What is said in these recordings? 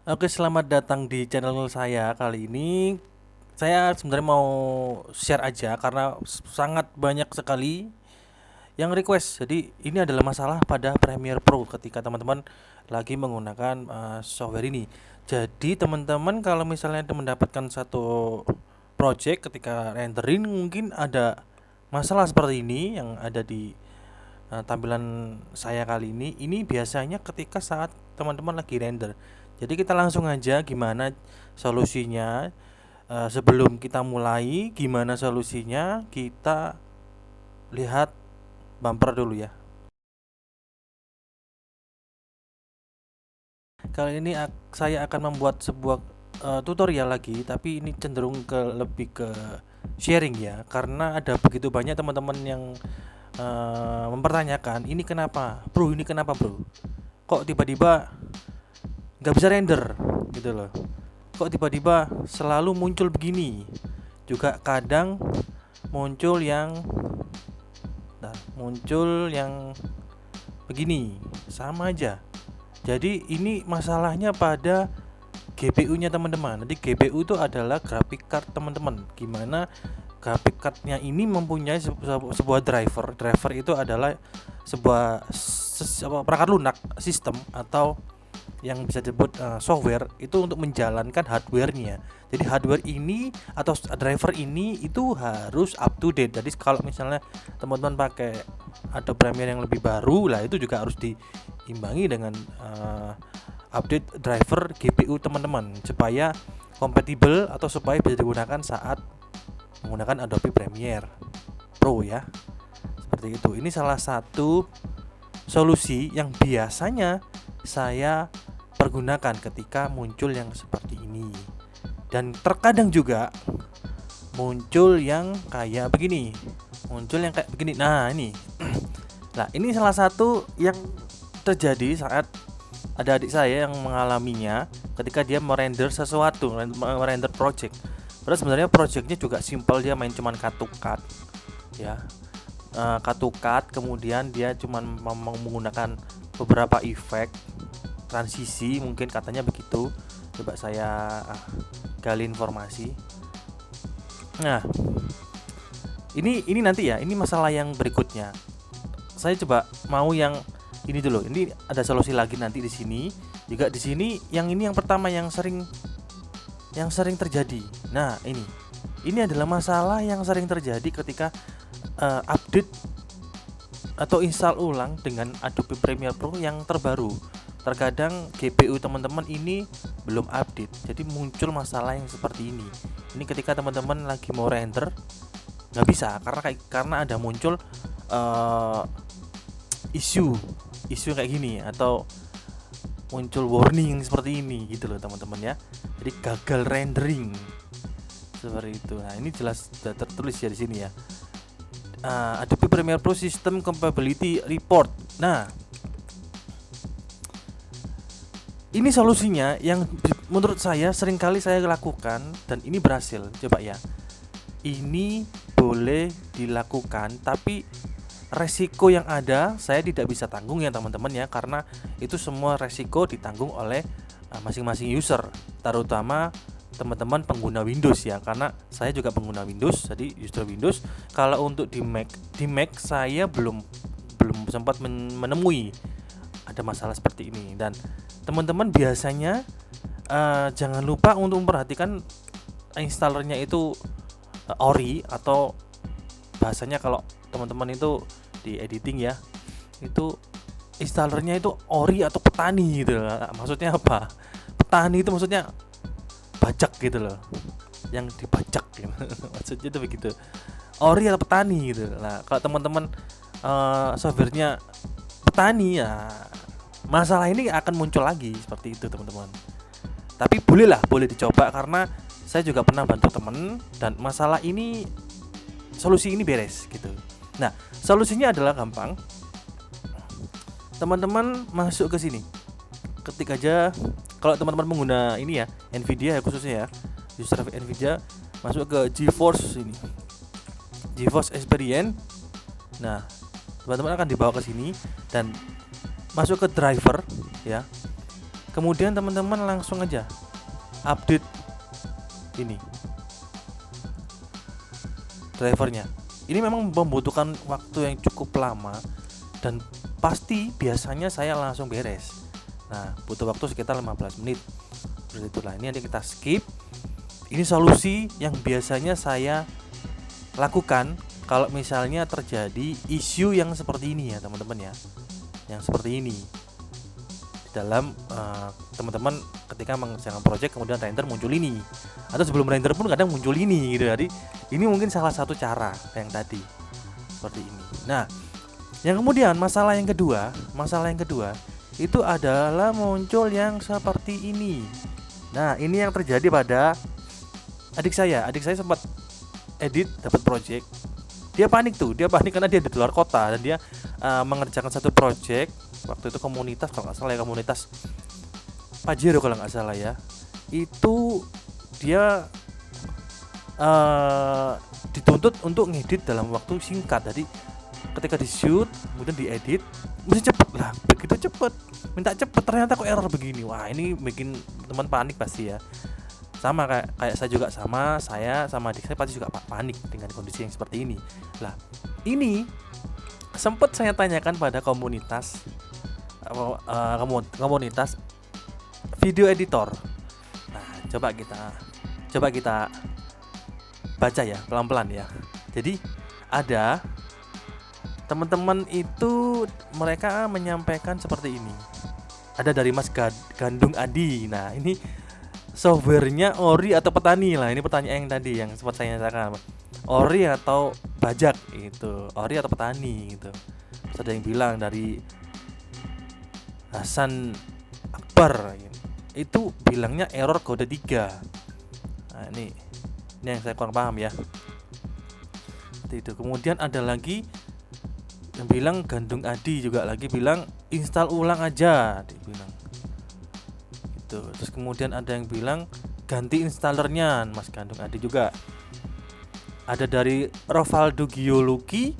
Oke, selamat datang di channel saya. Kali ini saya sebenarnya mau share aja karena sangat banyak sekali yang request. Jadi ini adalah masalah pada Premiere Pro ketika teman-teman lagi menggunakan software ini. Jadi teman-teman kalau misalnya mendapatkan satu project ketika rendering mungkin ada masalah seperti ini yang ada di tampilan saya kali ini biasanya ketika saat teman-teman lagi render. Jadi kita langsung aja gimana solusinya. Sebelum kita mulai gimana solusinya, kita lihat bumper dulu ya. Kali ini saya akan membuat sebuah tutorial lagi, tapi ini cenderung lebih ke sharing ya, karena ada begitu banyak teman-teman yang mempertanyakan, ini kenapa, bro? Ini kenapa, bro? Kok tiba-tiba nggak bisa render gitu loh? Kok tiba-tiba selalu muncul begini? Juga kadang muncul yang begini, sama aja. Jadi ini masalahnya pada GPU-nya teman-teman. Nanti GPU itu adalah graphic card teman-teman. Gimana graphic card-nya ini mempunyai sebuah driver. Driver itu adalah sebuah perangkat lunak sistem atau yang bisa disebut software itu untuk menjalankan hardware-nya. Jadi hardware ini atau driver ini itu harus up to date. Jadi kalau misalnya teman-teman pakai Adobe Premiere yang lebih baru lah, itu juga harus diimbangi dengan update driver GPU teman-teman supaya kompatibel atau supaya bisa digunakan saat menggunakan Adobe Premiere Pro ya. Seperti itu. Ini salah satu solusi yang biasanya saya pergunakan ketika muncul yang seperti ini. Dan terkadang juga muncul yang kayak begini. Nah, ini. Nah, ini salah satu yang terjadi saat ada adik saya yang mengalaminya ketika dia merender sesuatu, merender project. Padahal sebenarnya projectnya juga simpel, dia main cuman cut to cut ya. Cut to cut, kemudian dia cuman menggunakan beberapa efek transisi, mungkin katanya begitu. Coba saya gali informasi. Nah, ini nanti ya, ini masalah yang berikutnya. Saya coba mau yang ini dulu. Ini ada solusi lagi nanti di sini. Juga di sini yang pertama yang sering terjadi. Nah, ini adalah masalah yang sering terjadi ketika update atau install ulang dengan Adobe Premiere Pro yang terbaru. Terkadang GPU teman-teman ini belum update, jadi muncul masalah yang seperti ini. Ini ketika teman-teman lagi mau render nggak bisa karena ada muncul isu kayak gini, atau muncul warning seperti ini gitu loh teman-teman ya. Jadi gagal rendering seperti itu. Nah, ini jelas sudah tertulis ya di sini ya. Adobe Premiere Pro System Compatibility Report. Nah, ini solusinya yang menurut saya seringkali saya lakukan dan ini berhasil. Coba ya. Ini boleh dilakukan, tapi resiko yang ada saya tidak bisa tanggung ya teman-teman ya, karena itu semua resiko ditanggung oleh masing-masing user, terutama teman-teman pengguna Windows ya, karena saya juga pengguna Windows, jadi user Windows. Kalau untuk di Mac saya belum sempat menemui ada masalah seperti ini. Dan teman-teman biasanya jangan lupa untuk memperhatikan installernya itu ori, atau bahasanya kalau teman-teman itu di editing ya, itu installernya itu ori atau petani gitu. Maksudnya apa? Petani itu maksudnya bajak gitu loh, yang dibajak gitu. Maksudnya itu begitu, ori atau petani gitu. Nah, kalau teman-teman softwarenya petani ya, masalah ini akan muncul lagi seperti itu teman-teman. Tapi boleh dicoba, karena saya juga pernah bantu teman dan masalah ini, solusi ini beres gitu. Nah, solusinya adalah gampang. Teman-teman masuk ke sini. Ketik aja, kalau teman-teman pengguna ini ya, Nvidia ya khususnya ya, user Nvidia, masuk ke GeForce ini. GeForce Experience. Nah, teman-teman akan dibawa ke sini dan masuk ke driver ya. Kemudian teman-teman langsung aja update ini drivernya. Ini memang membutuhkan waktu yang cukup lama dan pasti biasanya saya langsung beres. Nah, butuh waktu sekitar 15 menit. Seperti itulah. Ini nanti kita skip. Ini solusi yang biasanya saya lakukan kalau misalnya terjadi isu yang seperti ini ya, teman-teman ya. Yang seperti ini. Di dalam teman-teman ketika mengerjakan project kemudian render muncul ini. Atau sebelum render pun kadang muncul ini gitu. Jadi ini mungkin salah satu cara yang tadi. Seperti ini. Nah, yang kemudian masalah yang kedua itu adalah muncul yang seperti ini. Nah, ini yang terjadi pada adik saya. Adik saya sempat edit dapat project. Dia panik karena dia di luar kota dan dia mengerjakan satu project. Waktu itu komunitas kalau nggak salah ya, komunitas Pajero kalau nggak salah ya. Itu dia dituntut untuk ngedit dalam waktu singkat. Jadi ketika di shoot kemudian diedit mesti cepet lah, begitu cepet minta cepet ternyata kok error begini. Wah, ini bikin teman panik pasti ya. Sama kayak saya juga, saya sama adik saya pasti juga panik dengan kondisi yang seperti ini. Lah, ini sempat saya tanyakan pada komunitas video editor. Nah, coba kita baca ya pelan-pelan ya. Jadi ada teman-teman itu mereka menyampaikan seperti ini. Ada dari Mas Gandung Adi. Nah, ini softwarenya ori atau petani lah. Ini pertanyaan yang tadi yang sempat saya nyatakan. Ori atau bajak itu. Ori atau petani gitu. Terus ada yang bilang dari Hasan Akbar itu bilangnya error kode 3. Nah, ini yang saya kurang paham ya. Itu. Kemudian ada lagi yang bilang Gandung Adi juga lagi bilang install ulang aja, dia bilang. Itu. Terus kemudian ada yang bilang ganti installernya, Mas Gandung Adi juga. Ada dari Rovaldo Gioluki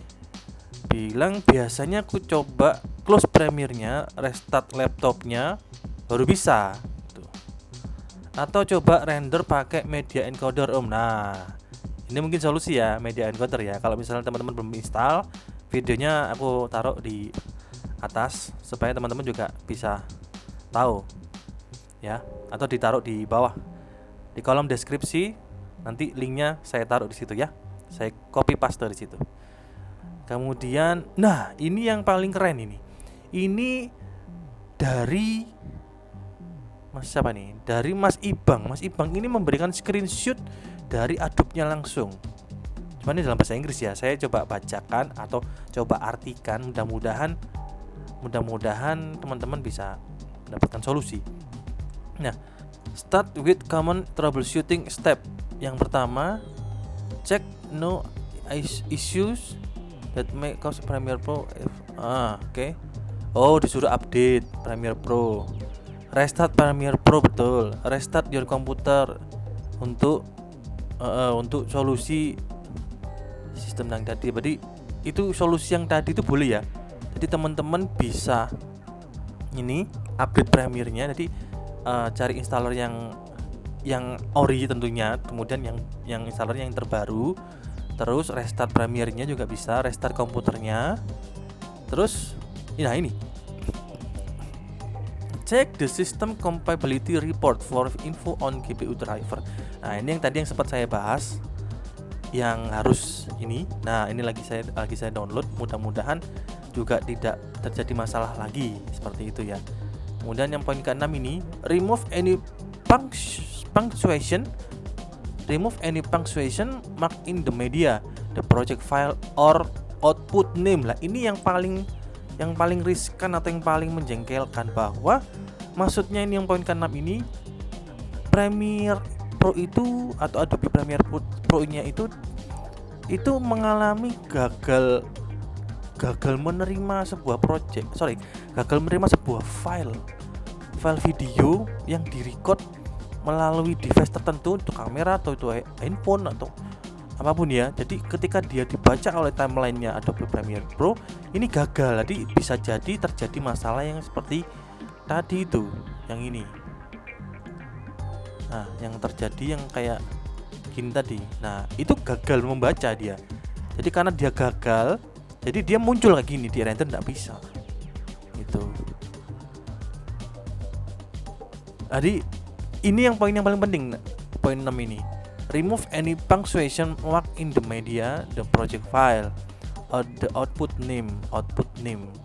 bilang biasanya aku coba close Premiere-nya, restart laptopnya baru bisa gitu. Atau coba render pakai media encoder Om. Nah, ini mungkin solusi ya, media encoder ya. Kalau misalnya teman-teman belum install, videonya aku taruh di atas supaya teman-teman juga bisa tahu ya, atau ditaruh di bawah di kolom deskripsi, nanti linknya saya taruh di situ ya. Saya copy paste di situ. Kemudian, nah ini yang paling keren ini. Ini dari Mas siapa nih? Dari Mas Ibang. Mas Ibang ini memberikan screenshot dari Adobe-nya langsung. Cuma ini dalam bahasa Inggris ya. Saya coba bacakan atau coba artikan. Mudah-mudahan teman-teman bisa mendapatkan solusi. Nah, start with common troubleshooting step. Yang pertama, check no issues that may cause Premiere Pro. Oke. Oh, disuruh update Premiere Pro. Restart Premiere Pro, betul. Restart your computer untuk solusi sistem yang tadi. Berarti itu solusi yang tadi itu boleh ya. Jadi teman-teman bisa ini update Premiere-nya. Jadi cari installer yang ori tentunya, kemudian yang installernya yang terbaru. Terus restart Premiere-nya juga bisa, restart komputernya. Terus ini check the system compatibility report for info on GPU driver. Nah, ini yang tadi yang sempat saya bahas, yang harus ini. Nah, ini lagi saya download. Mudah-mudahan juga tidak terjadi masalah lagi seperti itu ya. Kemudian yang poin ke-6 ini, remove any punctuation mark in the media, the project file or output name. Lah, ini yang paling riskan atau yang paling menjengkelkan, bahwa maksudnya ini yang poin ke-6 ini, Premiere Pro itu atau Adobe Premiere Pro-nya itu mengalami gagal menerima sebuah gagal menerima sebuah file video yang direcord melalui device tertentu, itu kamera atau itu handphone atau apapun ya. Jadi ketika dia dibaca oleh timelinenya Adobe Premiere Pro, ini gagal. Jadi bisa jadi terjadi masalah yang seperti tadi itu yang ini. Nah, yang terjadi yang kayak gini tadi. Nah, itu gagal membaca dia. Jadi karena dia gagal, jadi dia muncul kayak gini, di render nggak bisa. Itu. Jadi ini yang poin yang paling penting, poin 6 ini. Remove any punctuation mark in the media, the project file, or the output name.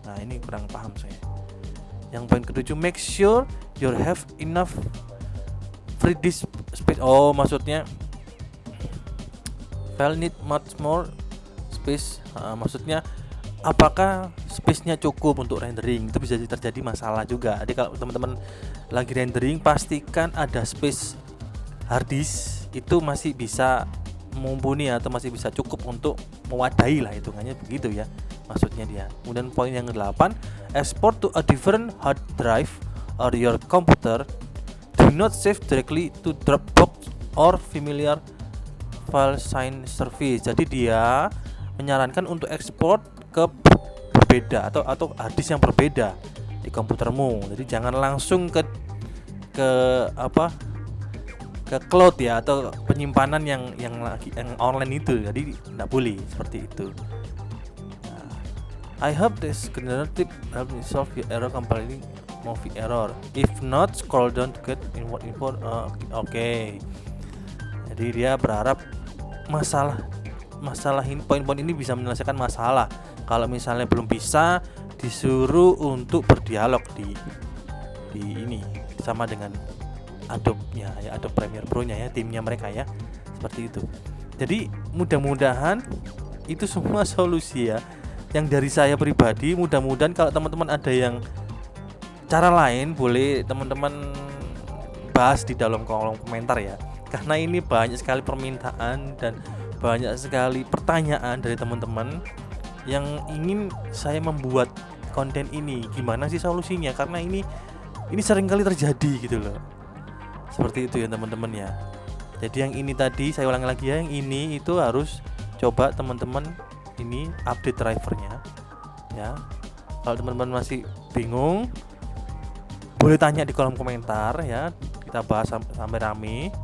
Nah, ini kurang paham saya. Yang poin ke-7, make sure you have enough free disk space. Oh, maksudnya file need much more space. Maksudnya apakah space-nya cukup untuk rendering? Itu bisa terjadi masalah juga. Jadi kalau teman-teman lagi rendering, pastikan ada space hard disk itu masih bisa mumpuni atau masih bisa cukup untuk mewadahi lah, hitungannya begitu ya maksudnya dia. Kemudian poin yang ke-8, export to a different hard drive or your computer. Do not save directly to Dropbox or familiar file sign service. Jadi dia menyarankan untuk ekspor ke berbeda atau hard disk yang berbeda di komputermu. Jadi jangan langsung ke cloud ya, atau penyimpanan yang online itu. Jadi tidak boleh seperti itu. I hope this general tip help me solve your error compiling movie error. If not, scroll down to get info. Oke. Jadi dia berharap masalah ini, poin-poin ini bisa menyelesaikan masalah. Kalau misalnya belum bisa, disuruh untuk berdialog di ini sama dengan Adobe-nya ya, Adobe Premiere Pro-nya ya, timnya mereka ya. Seperti itu. Jadi mudah-mudahan itu semua solusi ya yang dari saya pribadi. Mudah-mudahan kalau teman-teman ada yang cara lain, boleh teman-teman bahas di dalam kolom komentar ya. Karena ini banyak sekali permintaan dan banyak sekali pertanyaan dari teman-teman yang ingin saya membuat konten ini. Gimana sih solusinya? Karena ini sering kali terjadi gitu loh. Seperti itu ya teman-teman ya. Jadi yang ini tadi saya ulangi lagi ya, yang ini itu harus coba teman-teman ini update drivernya ya. Kalau teman-teman masih bingung, boleh tanya di kolom komentar ya, kita bahas sampai rame.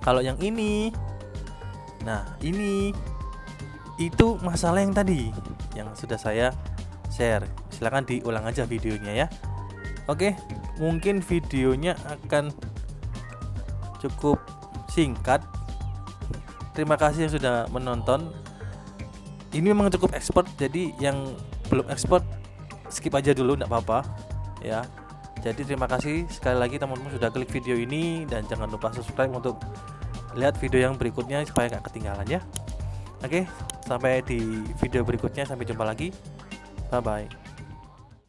Kalau yang ini, nah ini itu masalah yang tadi yang sudah saya share. Silakan diulang aja videonya ya. Oke, mungkin videonya akan cukup singkat. Terima kasih yang sudah menonton. Ini memang cukup ekspor, jadi yang belum ekspor skip aja dulu, enggak apa-apa ya. Jadi terima kasih sekali lagi teman-teman sudah klik video ini, dan jangan lupa subscribe untuk lihat video yang berikutnya supaya nggak ketinggalan ya. Oke, sampai di video berikutnya, sampai jumpa lagi. Bye bye.